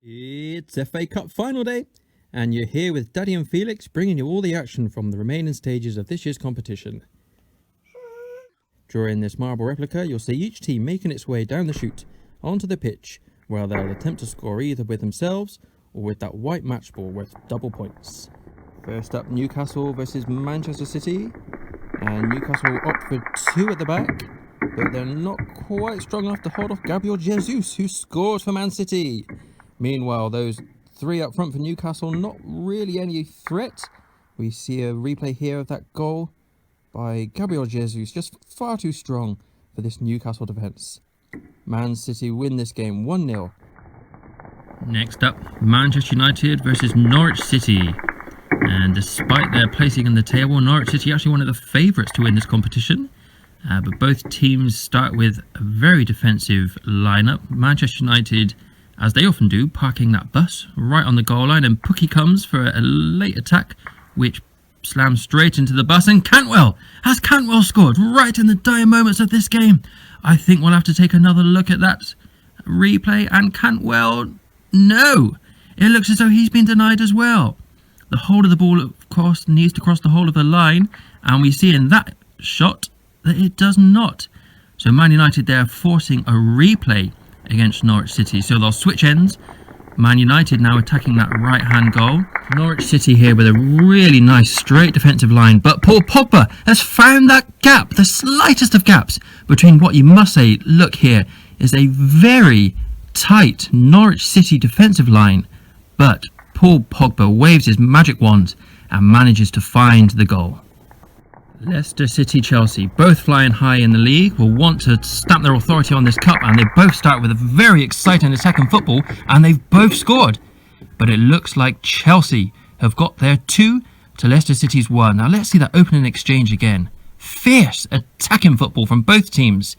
It's FA Cup final day, and you're here with Daddy and Felix bringing you all the action from the remaining stages of this year's competition. During this marble replica, you'll see each team making its way down the chute onto the pitch, where they'll attempt to score either with themselves or with that white match ball worth double points. First up, Newcastle versus Manchester City, and Newcastle will opt for two at the back, but they're not quite strong enough to hold off Gabriel Jesus, who scores for Man City. Meanwhile, those three up front for Newcastle, not really any threat. We see a replay here of that goal by Gabriel Jesus, just far too strong for this Newcastle defence. Man City win this game 1-0. Next up, Manchester United versus Norwich City. And despite their placing in the table, Norwich City actually one of the favourites to win this competition. But both teams start with a very defensive lineup. Manchester United, as they often do, parking that bus right on the goal line, and Pookie comes for a late attack which slams straight into the bus, and has Cantwell scored right in the dire moments of this game? I think we'll have to take another look at that replay, and Cantwell, no, it looks as though he's been denied as well. The hold of the ball, of course, needs to cross the whole of the line, and we see in that shot that it does not. So Man United there forcing a replay against Norwich City, so they'll switch ends. Man United now attacking that right hand goal. Norwich City here with a really nice straight defensive line, but Paul Pogba has found that gap, the slightest of gaps between what you must say, look here, is a very tight Norwich City defensive line, but Paul Pogba waves his magic wand and manages to find the goal. Leicester City, Chelsea, both flying high in the league, will want to stamp their authority on this cup, and they both start with a very exciting attacking football, and they've both scored. But it looks like Chelsea have got their 2 to Leicester City's 1. Now let's see that opening exchange again. Fierce attacking football from both teams,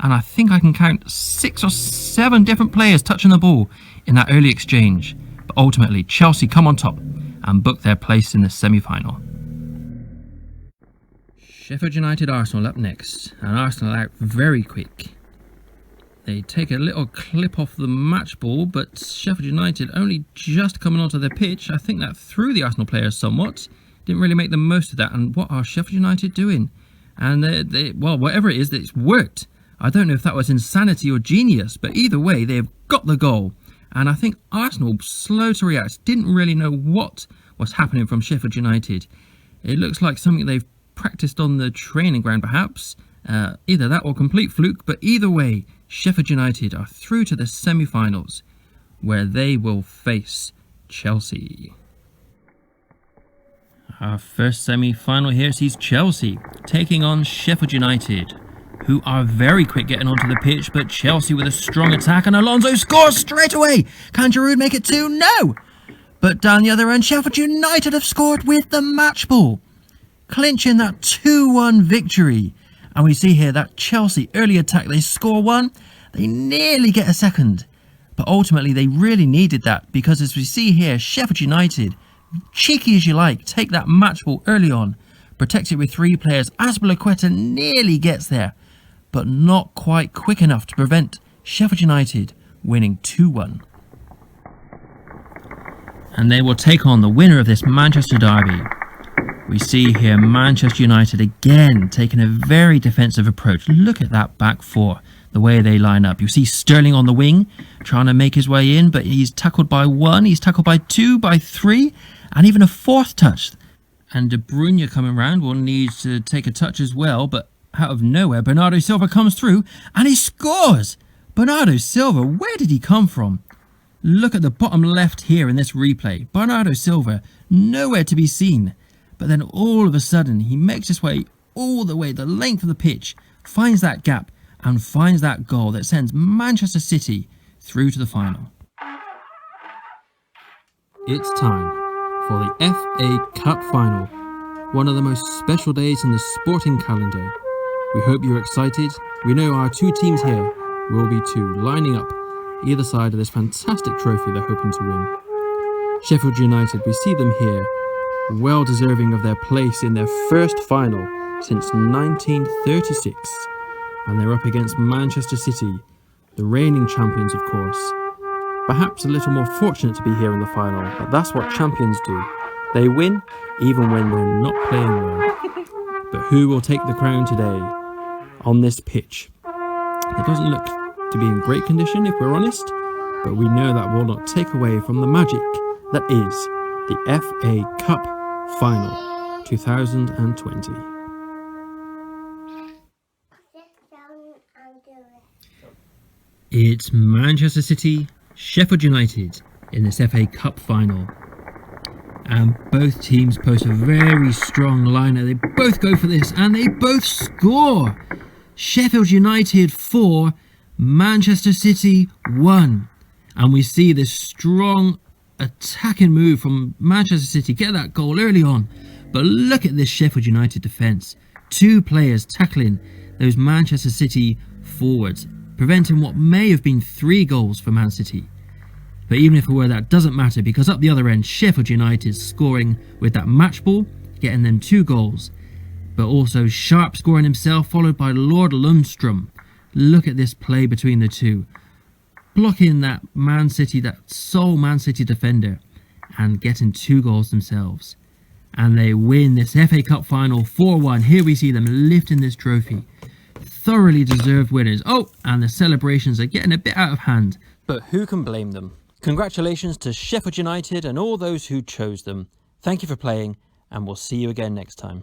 and I think I can count 6 or 7 different players touching the ball in that early exchange. But ultimately, Chelsea come on top and book their place in the semi-final. Sheffield United Arsenal up next, and Arsenal out very quick. They take a little clip off the match ball, but Sheffield United only just coming onto the pitch. I think that threw the Arsenal players somewhat. Didn't really make the most of that, and what are Sheffield United doing? And well, whatever it is, it's worked. I don't know if that was insanity or genius, but either way, they've got the goal. And I think Arsenal, slow to react, didn't really know what was happening from Sheffield United. It looks like something they've practiced on the training ground perhaps, either that or complete fluke, but either way, Sheffield United are through to the semi-finals, where they will face Chelsea. Our first semi-final here sees Chelsea taking on Sheffield United, who are very quick getting onto the pitch, but Chelsea with a strong attack, and Alonso scores straight away. Can Giroud make it 2? No! But down the other end, Sheffield United have scored with the match ball, clinching that 2-1 victory. And we see here that Chelsea early attack, they score 1, they nearly get a second, but ultimately they really needed that, because as we see here, Sheffield United, cheeky as you like, take that match ball early on, protects it with 3 players. Azpilicueta nearly gets there, but not quite quick enough to prevent Sheffield United winning 2-1. And they will take on the winner of this Manchester derby. We see here Manchester United again taking a very defensive approach. Look at that back 4, the way they line up. You see Sterling on the wing trying to make his way in, but he's tackled by 1, he's tackled by 2, by 3, and even a 4th touch. And De Bruyne coming round will need to take a touch as well, but out of nowhere, Bernardo Silva comes through and he scores! Bernardo Silva, where did he come from? Look at the bottom left here in this replay. Bernardo Silva, nowhere to be seen. But then all of a sudden, he makes his way all the way, the length of the pitch, finds that gap, and finds that goal that sends Manchester City through to the final. It's time for the FA Cup final, one of the most special days in the sporting calendar. We hope you're excited. We know our 2 teams here will be 2, lining up either side of this fantastic trophy they're hoping to win. Sheffield United, we see them here, well deserving of their place in their first final since 1936, and they're up against Manchester City, the reigning champions of course. Perhaps a little more fortunate to be here in the final, but that's what champions do. They win even when they're not playing well. But who will take the crown today on this pitch? It doesn't look to be in great condition if we're honest, but we know that will not take away from the magic that is the FA Cup Final 2020. It's Manchester City, Sheffield United in this FA Cup final. And both teams post a very strong lineup. They both go for this and they both score. Sheffield United 4, Manchester City 1. And we see this strong attacking move from Manchester City. Get that goal early on. But look at this Sheffield United defence. 2 players tackling those Manchester City forwards, preventing what may have been 3 goals for Man City. But even if it were, that doesn't matter, because up the other end, Sheffield United scoring with that match ball, getting them 2 goals. But also Sharp scoring himself, followed by Lord Lundstrom. Look at this play between the two. Blocking that Man City, that sole Man City defender, and getting 2 goals themselves. And they win this FA Cup final 4-1. Here we see them lifting this trophy. Thoroughly deserved winners. Oh, and the celebrations are getting a bit out of hand. But who can blame them? Congratulations to Sheffield United and all those who chose them. Thank you for playing, and we'll see you again next time.